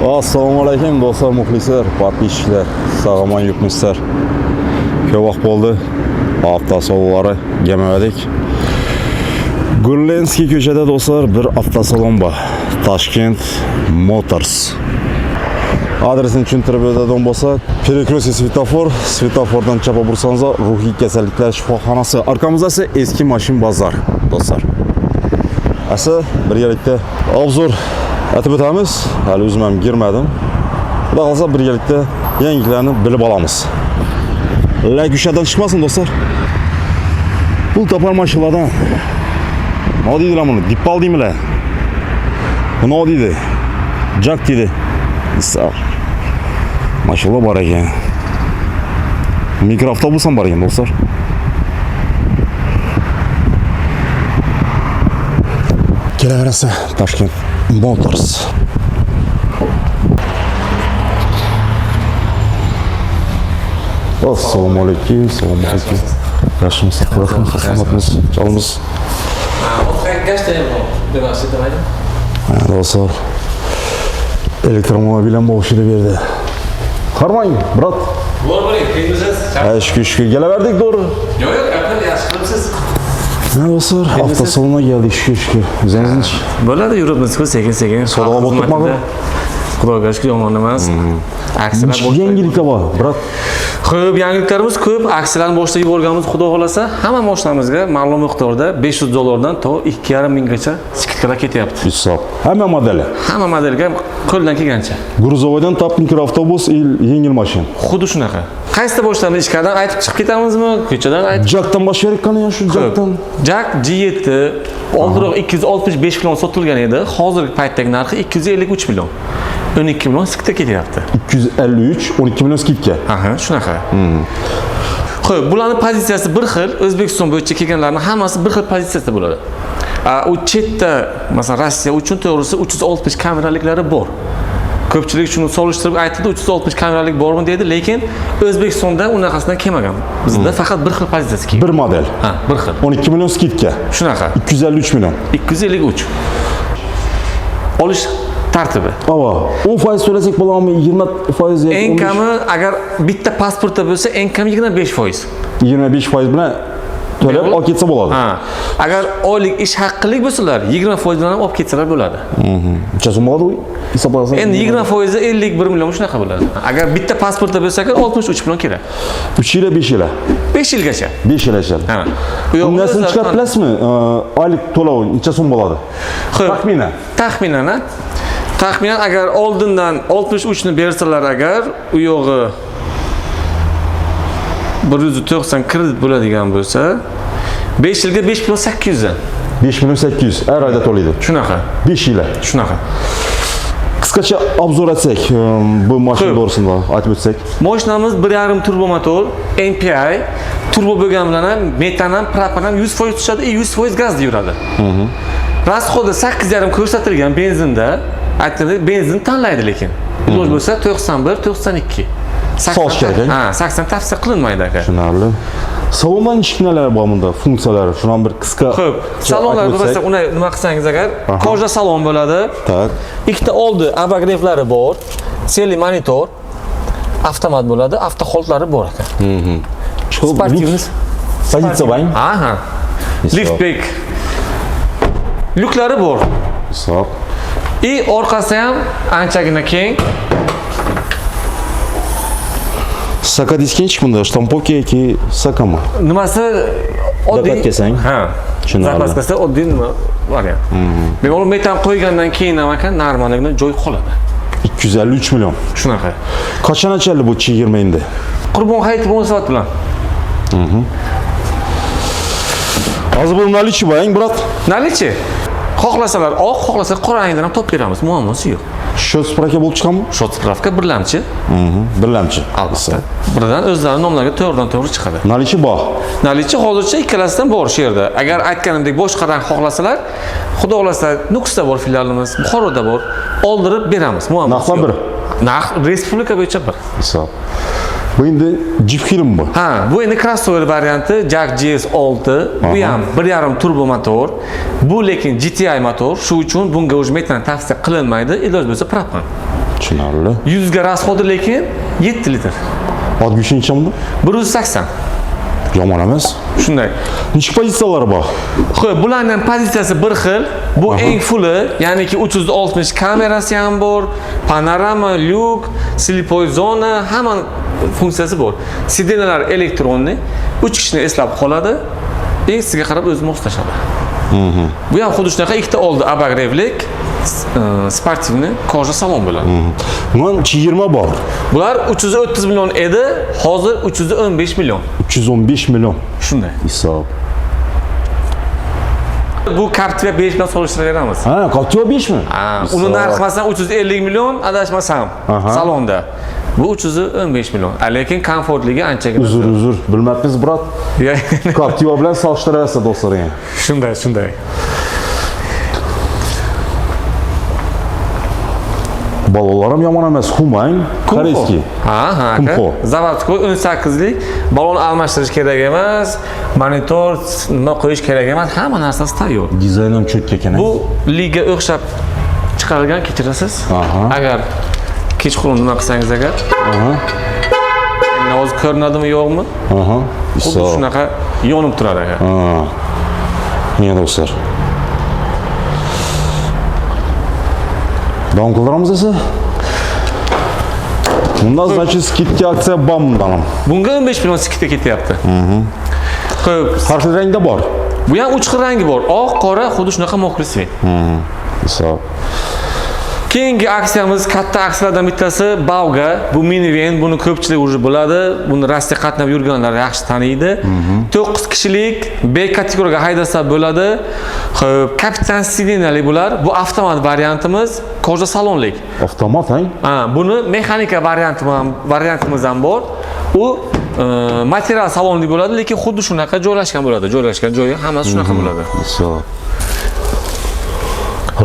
Assalomu alaykum do'stlar, muxlislar, podpисчиклар. Sog'omon yurtmizlar. Ko'p vaqt bo'ldi. Avtosalonlari gelmedik. Gurlenskiy ko'chada do'stlar bir avtosalon bor. Toshkent Motors. Adresini tushuntirib o'tadigan bo'lsak, Перекрестье svetofor, svetofordan chapa bursangiz ruhiy kasalliklar shifoxonasi. Arkamizda esa eski mashin bozor do'stlar. Asa birgalikda obzor atib o'tamiz. Hali o'zim ham girmadim. Xudo xolasa birgalikda yangiliklarni bilib olamiz. Lagushadan chiqmasin do'stlar. Pul topar mashinalardan. Nima deydilar buni? Dippal deymizlar. Bu nima deydi? Jack deydi. Sağ. Maşallah bor ekan. Mikroavtobus ham bor ekan do'stlar. Kelaverasa Toshkent Motors. Assalomu alaykum. Assalomu alaykum. Yaxshimisiz? Rahmatimiz. Chalimiz. Do'stlar. Elektromobil ham boshida berdi. Qarmang, brat. Bo'ling, kelmisiz? Shukr, kelaverdik to'g'ri. Yo'q, yaxshi qilibsiz. Do'stlar, avtosalonga geldik shukr. O'zingiz Bo'ladi, yuribmiz-ku sekin-sekin. Sodolab o'tirmadi. Xudoga shukr, yomon emas. Aksiyalar boshqa yangiliklar bor, brat. Ko'p yangiliklarimiz ko'p. Aksiyalarni boshlab yuborganmiz, xudo xolasa, hamma mashinamizga ma'lum miqdorda $500 to 2,5 minggacha skidkalar ketyapti. Hisob. Hamma modeli. Hamma modelga qo'ldan kelgancha. Gruzovoydan top mikroavtobus, yengil mashina. Xuddi shunaqa. Qaysida boshlaymiz? Ichkaridan aytib chiqib ketamizmi? Ko'chadan aytib. Jackdan boshlarik qani shu Jackdan. Jack G7 oldinroq 265 million sotilgan edi. Hozirgi paytdagi narxi 253 million. 12 million skidka ketyapti. 253, 12 million skidka. Aha, shunaqa. Xo'p, bularning pozitsiyasi bir xil. O'zbekiston bo'yicha kelganlarning hammasi bir xil pozitsiyada bo'ladi. U chetda, masalan, Rossiya uchun to'g'risi 360 kameraliklari bor. Ko'pchilik shuni solishtirib aytdi, 360 kameralik bormi dedi, lekin O'zbekistonda unaqasidan kelmagan. Bizda faqat bir xil pozitsiyasi kelgan. Bir model. Ha, bir xil. 12 million skidka. Shunaqa. 253 million. 253. Olish tartibi. Ava, 10% to'lasak bo'ladimi? 20% yoki eng kami agar bitta pasportda bo'lsa, eng kami 25%. 25% bilan to'lab olib ketsa bo'ladi. Ha. Agar oylik ish haqqilik bo'lsalar, 20% bilan olib ketsalar bo'ladi. Necha so'm bo'ladi u? Hisoblasangiz. Endi 20% 51 million shunaqa bo'ladi. Agar bitta pasportda bo'lsa, 63 million kerak. 3 yil, 5 yil. 5 yilgacha. 5 yilgacha. Ha. Bundan chiqib bilasizmi? Oylik to'lov necha so'm bo'ladi? Taxminan. Taxminan agar oldindan 63 ni bersalar agar, u yog'i 190 kredit bo'ladigan bo'lsa, 5 yilga 5 million 800 dan. 5 million 800 har oyda to'laydi. Shunaqa. 5 yil. Shunaqa. Qisqacha obzor etsak, bu mashina to'g'risida aytib o'tsak. Mashinamiz 1.5 turbo motor, MPI, turbo bo'lgani bilan ham metan ham, propan ham 100% tushadi, 100% gazda yuradi. Rasxodi 8,5 ko'rsatilgan benzinda, aytganda benzin tanlaydi lekin. Iloj bo'lsa 91, 92. Soch kerak. Ha, 80 tavsiya qilinmaydi aka. Tushunarli. Salondan ishxonalar bor bunda, funksiyalari, shundan bir qisqa. Xo'p, salonlar bo'lsa, uni nima qilsangiz agar, koja salon bo'ladi. Tak. Ikkita oldi abagreiflari bor, selli monitor, avtomat bo'ladi, avtoxoldlari bor ekan. Sportivniy pozitsiya bang. Aha. Liftback. Lyuklari bor. Hisob. Orqasi ham anchagina keng. Saka diskinchik bunda, shtampovka yoki sakami? Nimasi oddiy. Zakasang. Ha. Zapaskasi oddiy nima variant. Bemalol metan qo'ygandan keyin ham ekan normalligini joy qoladi. 253 million. Shunaqa. Qachon ochildi bu chegirma endi? Qurbon hayiti munosabati bilan. Hozir bu nalichi bang, brat. Nalichi? Xohlasalar oq, xohlasalar qora rangdan ham topib beramiz, muammosi yo'q. Shot spravka bo'lib chiqadimi? Shot spravka birlamchi. Birlamchi. Albatta. Birdan o'zlari nomlariga to'g'ridan-to'g'ri chiqadi. Nalichi bor. Nalichi hozircha ikkalasidan bor shu yerda. Agar aytganimdek boshqa rang xohlasalar, xudo xolasa Nukusda bor filialimiz, Buxoroda bor, oldirib beramiz, muammosi yo'q. Narx bir. Narx respublika bo'yicha bir. Hisob. Bu endi Jeep film bu. Ha, bu endi crossover varianti, Jack GS6, bu ham 1.5 turbo motor. Bu lekin GTI motor, shu uchun bunga o'zi metan tavsiya qilinmaydi, iloj bo'lsa propan. Tushunarli. 100 ga rasxodi lekin 7 litr. Oddiy uchinchi bunda? 180. Yomon emas. Shunday. Nechta pozitsiyalari bor? Xo'p, bularning pozitsiyasi bir xil. Bu eng fulli, ya'niki 360 kamerasi ham bor, panorama, lyuk, slipoy zona, hamma funksiyasi bor. Sidenalar elektronli, 3 kishini eslab qoladi. Eng sizga qarab o'zi moslashadi. Bu ham xuddi shunaqa ikkita oldi abagrevlik, sportivni koja salon bo'ladi. Bundan 20 bor. Bular 330 million edi, hozir 315 million. 315 million. Shunday. Hisob. Bu Captiva 5 bilan solishtiraveramiz. Ha, Captiva 5 mi? Uni narxi masalan 350 million, adashmasam salonda. Bu 315 million. Lekin komfortligi anchagina. Uzr, bilmabsiz, brat. Captiva bilan solishtirasiz do'stlaring. Shunday. Balolar ham yomon emas, Humang, koreyskiy. Ha, zavodskoy 18 lik. Balon almashtirish kerak emas, monitor nima qo'yish kerak emas, hamma narsasi tayyor. Dizayn ham cho'tka ekan. Bu liga o'xshab chiqarilgan, kechirasiz. Agar kechqurun nima qilsangiz agar. Endi hozir ko'rinadimi yo'qmi? Xuddi shunaqa yonib turar ekan. Meni do'stlar. Davom qildiramiz esa. Bunda значит skidka aksiya bormi? Bunga 15 million skidka ketyapti. Xo'p, har xil rangda bor. Bu ham 3 xil rangi bor. Oq, qora, xuddi shunaqa mokriy svet. Hisob. Keyingi aksiyamiz katta aksiyalardan bittasi Bauga. Bu minivan, buni ko'pchilik уже biladi. Buni Rossiya qatnab yurganlar yaxshi taniydi. 9 kishilik B kategoriyaga haydasa bo'ladi. Xo'p, kapitan sidenali bular. Bu avtomat variantimiz, koja salonlik. Avtomat, buni mexanika variantimiz ham bor. U material salonli bo'ladi, lekin xuddi shunaqa joylashgan bo'ladi. Joylashgan joyi hammasi shunaqa bo'ladi. Hisob.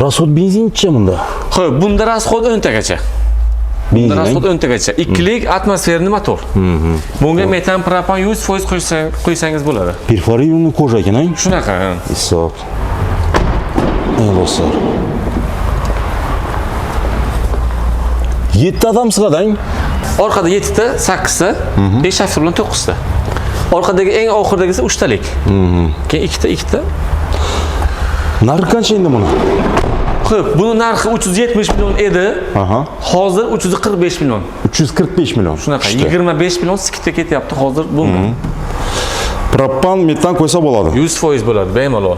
Rasxod benzinchi bunda? Xo'p, bunda rasxod 10 tagacha. Bunda rasxod 10 tagacha. 2 lik atmosferli motor. Bunga metan, propan 100% qo'ysangiz bo'ladi. Perforirованный koja ekan, Shunaqa. Hisob. Ey do'stlar. 7 odam sig'ading. Orqada 7 ta, 8 ta, 5 shofyor bilan 9 ta. Orqadagi eng oxirdagisi 3 talik. Keyin 2 ta. Narxi qancha endi buni? Xo'p, buni narxi 370 million edi. Hozir 345 million. 345 million. Shunaqa 25 million skidga ketyapti hozir bunda. Propan, metan qo'ysa bo'ladi. 100% bo'ladi, bemalol.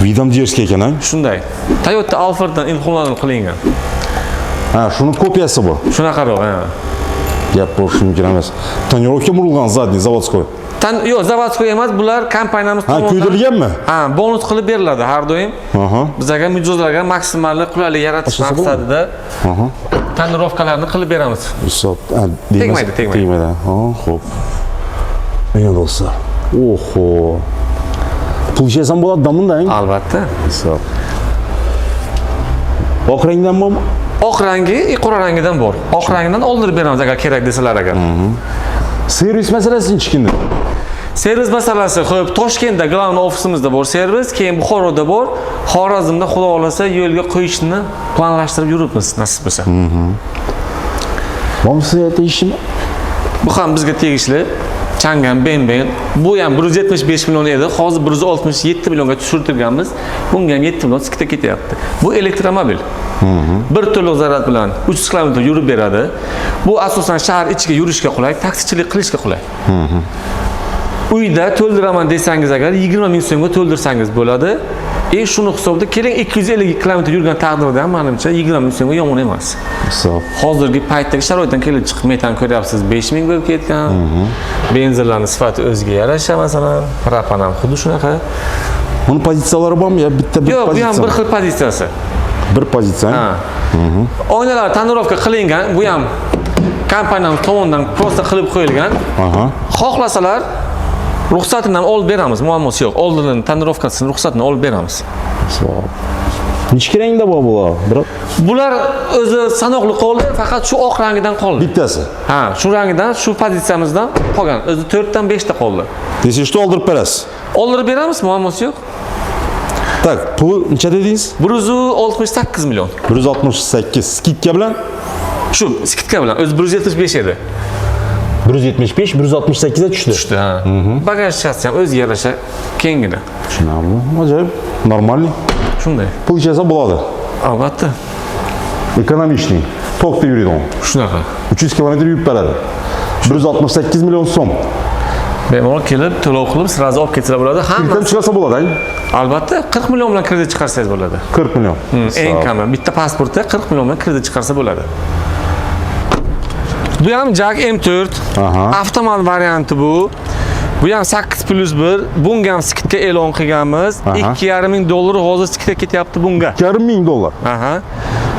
Vidam Dierskiy ekan, Shunday. Toyota Alpharddan ilhomlanib qilingan. Shuni kopiyasi bu. Shunaqaroq, Gap bo'lishi mumkin emas. Tonirovka murilgan zadniy zavodskoy. Yo'q, zavodskoy emas, bular kompaniyamiz tomonidan. Kuydirilganmi? Bonus qilib beriladi har doim. Bizga mijozlarga maksimal qulaylik yaratish maqsadida tonirovkalarni qilib beramiz. Hisob. Tegmaydi. Xo'p. Meni do'stlar. Oho. Pulshiz ham bo'ladi bunda-ku? Albatta. Hisob. Oq rangdan bormi? Oq rangi, qora rangidan bor. Oq rangidan oldirib beramiz agar kerak desalar agar. Servis masalasi-chi endi? Servis masalasi, xo'p, Toshkentda glавный ofisimizda bor servis, keyin Buxoroda bor, Xorazmda xudo xolasa yo'lga qo'yishni planlashtirib yuribmiz, nasib bo'lsa. Bormi sizga tegishli? Bu ham bizga tegishli. Chang'an, Ben. Bu ham 175 million edi, hozir 167 millionga tushirtirganmiz. Bunga ham 7 million skidga ketyapti. Bu elektromobil. Bir to'liq zarar bilan 300 km yurib beradi. Bu asosan shahar ichiga yurishga qulay, taksichilik qilishga qulay. Uyda to'ldiraman desangiz agar 20 ming so'mga to'ldirsangiz bo'ladi. Shuni hisobda keling 250 km yurgan taqdirda ham menimcha 20 ming so'mga yomon emas. Hisob. Hozirgi paytdagi sharoitdan kelib chiqib metan ko'ryapsiz, 5 ming bo'lib ketgan. Benzinlarning sifati o'ziga yarasha, masalan, propan ham xuddi shunaqa. Buni pozitsiyalari bormi yo bitta pozitsiya? Yo'q, bu ham bir xil pozitsiyasi. Bir pozitsiya. Oynalar tonirovka qilingan, bu ham kompaniyamiz tomonidan prosta qilib qo'yilgan. Xohlasalar ruxsatini ham olib beramiz, muammosi yo'q. Oldin tonirovkasini, ruxsatini olib beramiz. Nechta rangda bor bular? Bular o'zi sanoqli qoldi, faqat shu oq rangidan qoldi. Bittasi. Shu rangidan, shu pozitsiyamizdan qolgan. O'zi 4 dan 5 ta qoldi. Desangiz, oldirib berasiz. Oldirib beramiz, muammosi yo'q. Tak, pul necha dedingiz? 168 million. 168. Skidka bilan Shu skitka bilan o'zi 175 edi. 175, 168 ga tushdi. Tushdi, ha. Bagaj shassi ham o'ziga yarasha kengina. Tushunarli. Ajoyib. Normalniy. Shunday. Pul ichasa bo'ladi. Albatta. Ekonomичный. Tokda yuradi u. Shunaqa. 300 kilometr yurib beradi. 168 million so'm. Bemalol kelib, to'lov qilib, sirazi olib ketsa bo'ladi. Kreditdan chiqarsa bo'ladi, albatta 40 million bilan kredit chiqarsangiz bo'ladi. 40 million. Eng kami bitta pasportda 40 million bilan kredit chiqarsa bo'ladi. Bu ham Jag M4. Avtomat varianti bu. Bu ham 8+1. Bunga ham skitka e'lon qilganmiz. $2,500 hozir skitka ketyapti bunga. $2,500. Aha.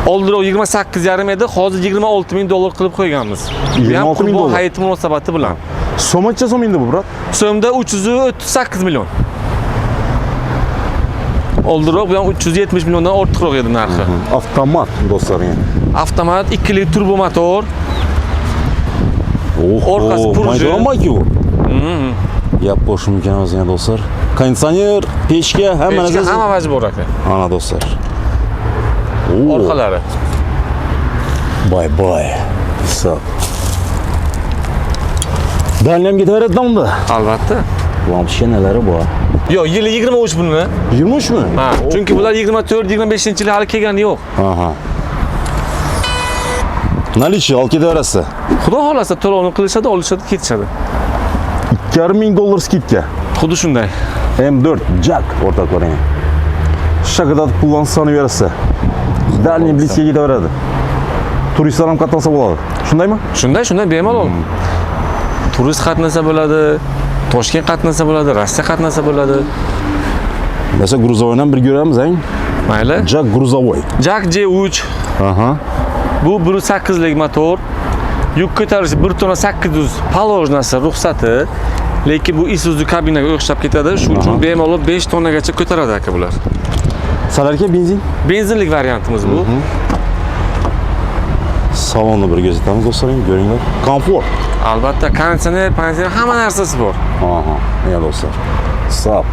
Oldin 28,5 edi, hozir $26,000 qilib qo'yganmiz. Bu ham qurbon hayiti munosabati bilan. So'mcha so'm endi bu, brat? So'mda 338 million. Oldinroq bu ham 370 milliondan ortiqroq edi narxi. Avtomat do'stlaring. Avtomat 2 lik turbo motor. Orqasi purji. Maydalanmayki u. Gap qo'shim ekan o'zingizga do'stlar. Konditsioner, pechka, hamma narsa. Hamma vaji bor ekan. Ana do'stlar. Orqalari. Boy. Hisob. Dalyam ketaveradimi unda? Albatta. Lampochka nalari bor. Yo'q, yili 23 buni. 23 mi? Ha, chunki bular 24-25-yil hali kelgani yo'q. Aha. Nalichi olib ketaverasiz. Xudo xolasa to'lovni qilishadi, olishadi, ketishadi. $2,500 skidka. Xuddi shunday. M4 Jak o'rtoqlaring. Shakadat pullarni sanaverasiz. Dальний близкий ketaveradi. Turistlar ham qatnasa bo'ladi. Shundaymi? Shunday bemalol. Turist qatnasa bo'ladi, Toshkent qatnasa bo'ladi, Rossiya qatnasa bo'ladi. Mesela грузовойni ham birga ko'ramiz, ang. Mayli. Jak грузовой. Jak J3. Aha. Bu 1.8 lik motor. Yuk ko'tarishi 1 tonna 800 palojnasi ruxsati. Lekin bu Isuzu kabinaga o'xshab ketadi. Shuning uchun bemalol 5 tonnagacha ko'taradi aka bular. Salarga benzin? Benzinlik variantimiz bu. Salonni bir ko'rsatamiz do'stlaring, ko'ringlar. Komfort. Albatta, konditsioner, pansioner hamma narsasi bor. Aha, mana do'stlar. Sap.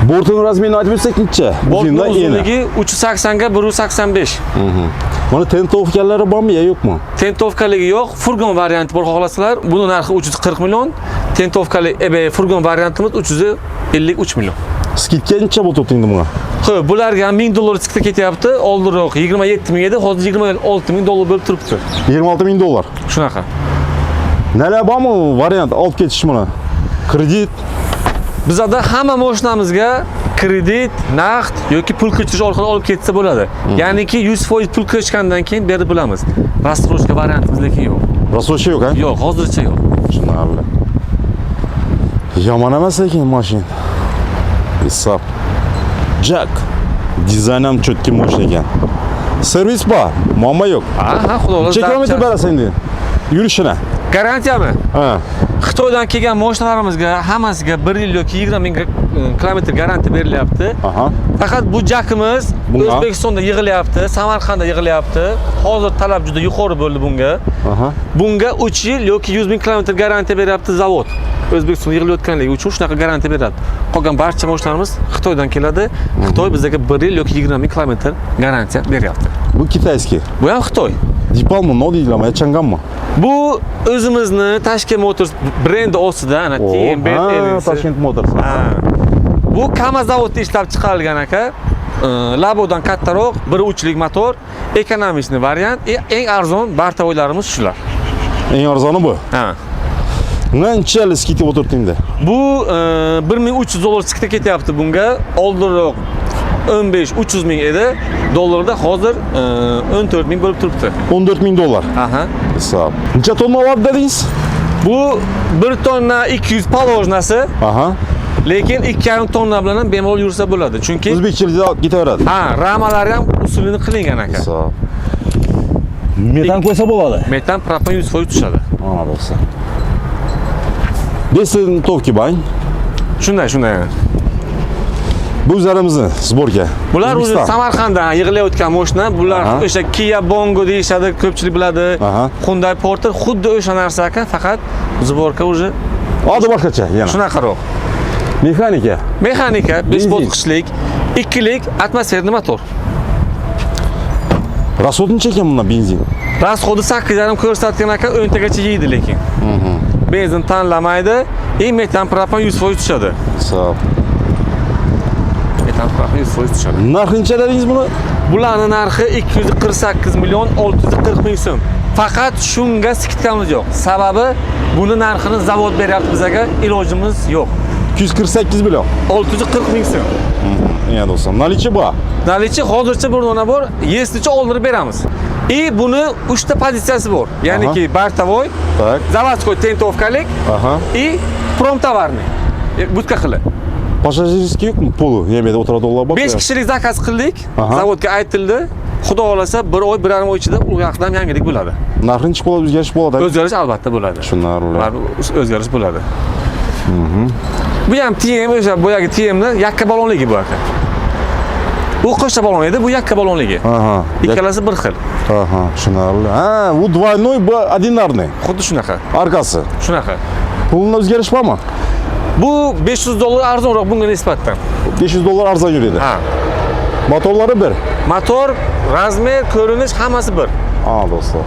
Bortning razmerini aytib o'tsak necha? Bortning uzunligi 380 ga 185. Mana tentovkalari bormi yo yo'qmi? Tentovkaligi yo'q, furgon varianti bor xohlasalar. Buni narxi 340 million. Tentovkali furgon variantimiz 353 million. Skidka necha bo'lib endi bunga? Xo'p, bularga ham $1000 skidka ketyapti. Oldinroq 27 ming edi, hozir $26,000 bo'lib turibdi. $26,000. Shunaqa. Nalar bormi variant olib ketish buni? Kredit. Bizda hamma mashinamizga kredit, naqd yoki pul ko'chirish orqali olib ketsa bo'ladi. Ya'niki 100% pul ko'chgandan keyin berib bilamiz. Rassroshka variantimiz lekin yo'q. Rassroshka yo'q, ha? Yo'q, hozircha yo'q. Tushunarli. Yomon emas ekan mashina. Hisob. Jak. Dizayn ham cho'tki mashina ekan. Servis bor, muammo yo'q. Ha, xudo xohlasa. Necha kilometr berasiz endi? Yurishini? Garantiyami? Ha. Xitoydan kelgan mashinalarimizga hammasiga 1 yil yoki 20 ming kilometr garantiya berilyapti. Faqat bu jakimiz O'zbekistonda yig'ilyapti, Samarqandda yig'ilyapti. Hozir talab juda yuqori bo'ldi bunga. Bunga 3 yil yoki 100 ming kilometr garantiya beryapti zavod. O'zbekistonda yig'ilayotganligi uchun shunaqa garantiya beradi. Qolgan barcha mashinalarimiz Xitoydan keladi. Xitoy bizga 1 yil yoki 20 ming kilometr garantiya beryapti. Bu kitayskiy. Bu ham Xitoy. Dipalmi, nodiylarmi, Changanmi? Bu o'zimizni Tashkent Motors brendi ostida, ana TM Tashkent Motors. Bu Kama zavodda ishlab chiqarilgan aka. Labodan kattaroq 1.3 lik motor, ekonomik variant, eng arzon bartavoylarimiz shular. Eng arzoni bu. Ha. Qanchalik skidka o'tirtdingda? Bu $1,300 skidka ketyapti bunga. Oldinroq 15-300 ming edi. Dollarda hozir 14 ming bo'lib turibdi. $14,000. Aha. Hisob. Necha tonna oladi dedingiz? Bu 1 tonna 200 palojnasi. Aha. Lekin 2,5 tonna bilan ham bemalol yursa bo'ladi. Chunki o'zbekchilikda ketaveradi. Ha, ramalari ham usulini qilingan aka. Hisob. Metan qo'ysa bo'ladi. Metan propan 100% tushadi. Ana do'stlar. Besin tovki bang. Shunday. Bu o'zlarimizni sborka. Bular o'zi Samarqanddan yig'ilayotgan mashina. Bular o'sha Kia Bongo deyishadi, ko'pchilik biladi. Hyundai Porter xuddi o'sha narsa aka, faqat sborka o'zi Oddiy boshqacha yana. Shunaqaroq. Mexanika, 5 bosqichlik, 2 lik atmosferli motor. Rasxod necha ekan bundan benzin? Rasxodi 8,5 ko'rsatgan ekan, o'ntagacha yeydi lekin. Benzin tanlamaydi, metan propan 100% tushadi. Sağ. Metan propan 100% tushadi. Narxi necha dedingiz buni? Bularning narxi 248 million 640 ming so'm. Faqat shunga skidkamiz yo'q. Sababi buni narxini zavod beryapti bizga, ilojimiz yo'q. 248 milyon. 640 ming so'm. Ya dostum. Nalichi bu? Nalichi hozircha bir dona bor, yeslicha oldirib beramiz. Buni 3 ta pozitsiyasi bor. Ya'niki bartavoy, Tak. заводской tentovkalik Aha. promtovarniy. Budka qilib. Pasajerskiy yo'qmi? Pulu yemeda o'tiradilar bak. 5 kishilik zakaz qildik. Aha. Zavodga aytildi. Xudo xolasa 1 oy, 1,5 oy ichida u yoqdan yangilik bo'ladi. Narxi necha bo'ladi, o'zgarish bo'ladi? O'zgarish albatta bo'ladi. Tushunarli. O'zgarish bo'ladi. Bu ham TM o'sha boyagi TMni yakka balonligi bu aka. Bu qo'shcha balon edi, bu yakka balonligi. Aha. Ikkalasi bir xil. Aha, tushunarli. Ha, bu двойной, bu одинарный. Xuddi shunaqa. Arkasi. Shunaqa. Pulunda o'zgarish bormi? Bu $500 arzonroq bunga nisbatan. $500 arzon yuradi. Ha. Motorlari bir. Motor, razmer, ko'rinish hammasi bir. Ha, do'stlar.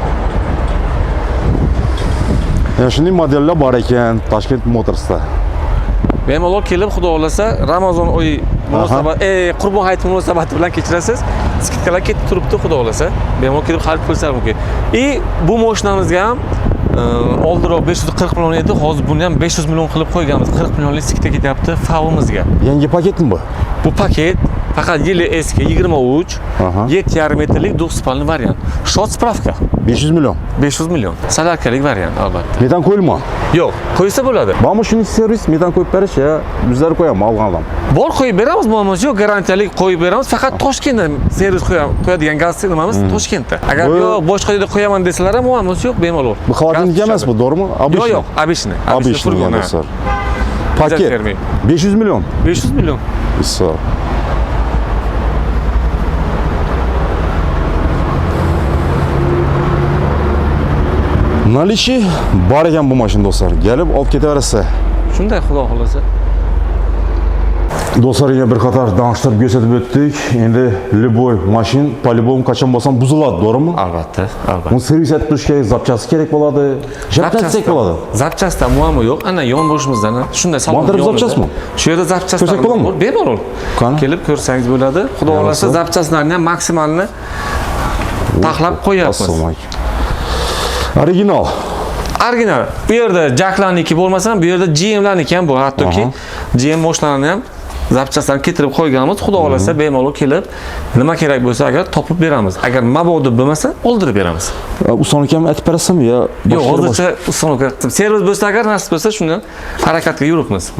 Ya shunday modellar bor ekan Toshkent Motorsda. Bemalol kelib, xudo xolasa, Ramazon oyi munosabat, Qurbon hayiti munosabati bilan kechirasiz. Skidkalar ketib turibdi, xudo xolasa. Bemalol kelib xarid qilsa mumkin. Bu mashinamizga ham oldinroq 540 million edi, hozir buni ham 500 million qilib qo'yganmiz. 40 millionlik skidka ketyapti favimizga. Yangi paketmi bu? Bu paket faqat yili eski 23, Aha. 7,5 metrlik do'spalni variant. Shot spravka 500 milyon. 500 million. Salarkalik variant albatta. Metan qo'yilma. Yo'q, qo'ysa bo'ladi. Bormi shuni servis metan qo'yib berish ya, bizlar qo'yamiz olgan odam. Bor qo'yib beramiz, muammosi yo'q, garantiyalik qo'yib beramiz. Faqat Toshkentda servis qo'yadigan gaz nimamiz Toshkentda. Agar yo'q, boshqa yerda qo'yaman desalar ham muammosi yo'q, bemalol. Bu xavotirga emas bu, to'g'rimi? Yo'q, yo'q, обычный. Обычный dostlar. Paket 500 milyon. 500 million. Iso. Nalichi bor ekan bu mashina do'stlar. Kelib olib ketaverasiz. Shunday xudo xolasa. Do'stlar, yana bir qator danıştirib ko'rsatib o'tdik. Endi любой mashin по-любому qachon bo'lsa buziladi, to'g'rimi? Albatta, albatta. Uni servis etib turish kerak, zapchasi kerak bo'ladi. Zapchasi bo'ladi. Zapchasda muammo yo'q. Ana yon boshimizdan shunday salon. Montirib zapchasmi? Shu yerda zapchas Ko'rsak bo'ladimi? Bemalol. Qani? Kelib ko'rsangiz bo'ladi. Xudo xolasa zapchaslarni ham maksimalni taxlab qo'yapmiz. Assalomu alaykum. Original. Original. Bu yerda jaklarniki bo'lmasa ham, bu yerda GMlarniki ham bor. Hattoki GM mashinalarini ham zapchaslarni keltirib qo'yganmiz. Xudo xolasa bemalol kelib, nima kerak bo'lsa agar topib beramiz. Agar mabodo bo'lmasa, oldirib beramiz. Ustonik ham aytib berasizmi yo? Yo'q, hozircha ustonik servis bo'lsa agar nasib bo'lsa shuni harakatga yuribmiz.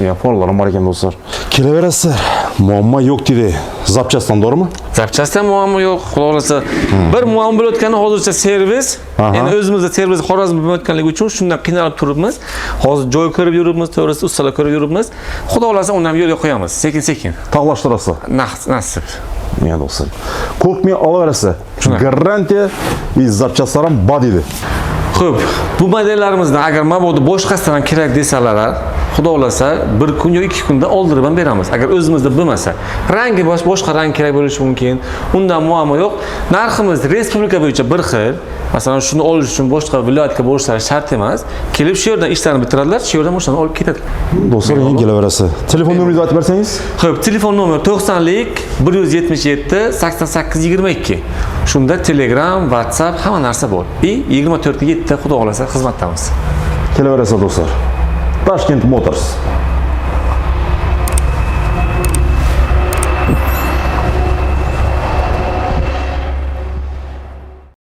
Ya, forlarim bor ekan do'stlar. Kelaverasizlar. Muammo yo'q dedi. Zapchasdan, to'g'rimi? Zapchasdan muammo yo'q. Xudo xolasa bir muammo bo'layotgani hozircha servis. Endi o'zimizda servis Xorazmda bo'lmayotganligi uchun shundan qiynalib turibmiz. Hozir joy ko'rib yuribmiz, to'g'risi ustalar ko'rib yuribmiz. Xudo xolasa uni ham yo'lga qo'yamiz, sekin-sekin. Taqlashtirasiz. Nasib. Ya do'stlar. Qo'rqmay olaverasiz. Garantiya zapchaslar ham bor dedi. Xo'p, bu modellarimizdan agar mabodo boshqasidan kerak desalar, xudo xolasa bir kun yoki 2 kunda oldirib ham beramiz. Agar o'zimizda bo'lmasa, rangi boshqa rang kerak bo'lishi mumkin. Undan muammo yo'q. Narximiz respublika bo'yicha bir xil. Masalan, shuni olish uchun boshqa viloyatga borishlari shart emas. Kelib shu yerdan ishlarni bitiradilar, shu yerdan mashinani olib ketadi. Do'stlar, yana kelaverasiz. Telefon nomeringizni aytib bersangiz? Xo'p, telefon nomer 90lik 177 88 22. Shunda Telegram, WhatsApp hamma narsa bor. 24/7 xudo xolasa xizmatdamiz. Kelaverasiz do'stlar. Toshkent Motors.